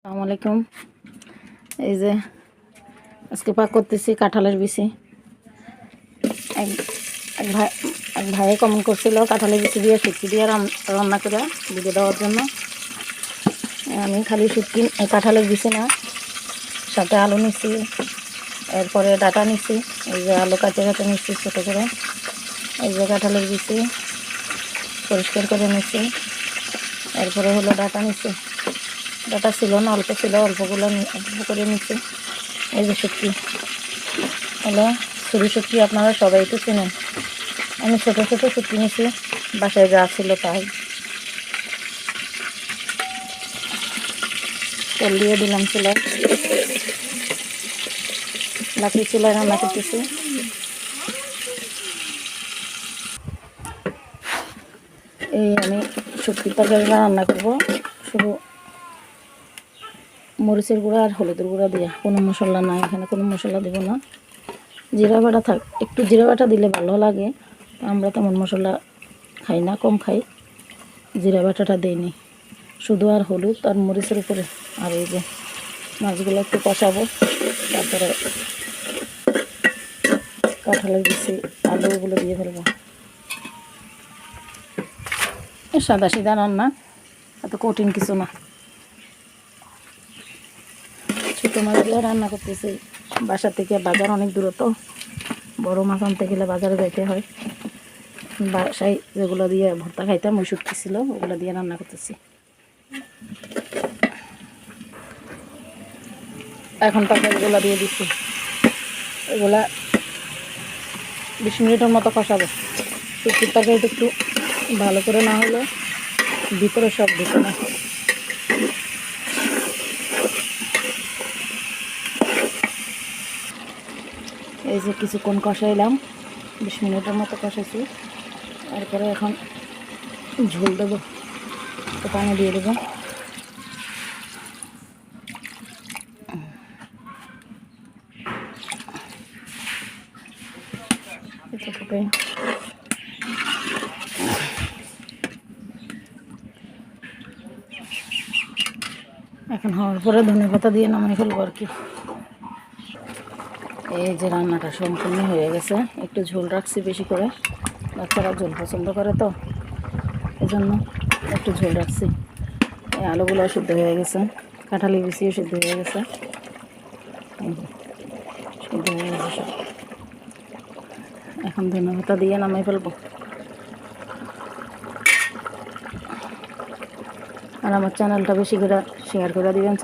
আসসালামু আলাইকুম। এই যে আজকে পাক করতেছি কাঁঠালের বিচি। এক এক ভাই এক ভাইয়ে কমেন্ট করছিল কাঁঠালের বিচি দিয়ে শুটকি দিয়ে রান্না করে ভিডিও দেওয়ার জন্য। আমি খালি শুটকি কাঁঠালের বিচি না, সাথে আলু নিচ্ছি, এরপরে ডাটা নিচ্ছি। এই যে আলু কাটে কাটে নিচ্ছি ছোটো করে। এই যে কাঁঠালের বিচি পরিষ্কার করে নিচ্ছি। এরপরে হলো ডাটা নিচ্ছি, ডাটা ছিল না, অল্প ছিল, অল্পগুলো অল্প করে নিচ্ছি। এই যে শুটকি হলো ছুরি শুটকি, আপনারা সবাই তো চেনেন। আমি ছোটো ছোটো শুটকি নিচ্ছি, বাসায় যা ছিল তাই। তেল দিয়ে দিলাম চুলায়, লাঠি চুলায় রান্না করতেছি। এই আমি শুটকির তরকারি রান্না করবো শুধু মরিচের গুঁড়া আর হলুদের গুঁড়া দিয়ে, কোনো মশলা নাই এখানে, কোনো মশলা দেবো না। জিরা বাটা একটু জিরা বাটা দিলে ভালো লাগে, আমরা তেমন মশলা খাই না, কম খাই। জিরা বাটাটা দিইনি, শুধু আর হলুদ আর মরিচের উপরে। আর এই যে মাছগুলো একটু কষাবো, তারপরে কাঁঠালের বিচি আলুগুলো দিয়ে ফেলবো। সাদা সিধা রান্না, এত কঠিন কিছু না। ছোটো মাছ দিয়ে রান্না করতেছি, বাসা থেকে বাজার অনেক দূর, তো বড়ো মাছ আনতে গেলে বাজারে যেতে হয়। বাসায় যেগুলো দিয়ে ভর্তা খাইতাম ওই শুটকি ছিল, ওগুলো দিয়ে রান্না করতেছি। এখন তরকারিগুলো দিয়ে দিচ্ছি, এগুলা 20 মিনিটের মতো কষাবো। শুটকির তরকারিটা একটু ভালো করে না হলে ভিতরে সব ঢুকে না। এই যে কিছুক্ষণ কষাইলাম, 20 মিনিটের মতো কষাইছি। তারপরে এখন ঝোল দেবো, তো পানি দিয়ে দেবো। এখন হওয়ার পরে ধনে পাতা দিয়ে নামাই ফেলবো আর কি। এই যে রান্নাটা সম্পূর্ণ হয়ে গেছে, একটু ঝোল রাখছি বেশি করে, বাচ্চারা ঝোল পছন্দ করে, তো এই জন্য একটু ঝোল রাখছি। এই আলুগুলো সিদ্ধ হয়ে গেছে, কাঁঠালি বিচিও সিদ্ধ হয়ে গেছে, সিদ্ধ হয়ে গেছে সব। এখন ধনে পাতা দিয়ে নামাই ফেলবো। আর আমার চ্যানেলটা বেশি করে শেয়ার করে দিবেন।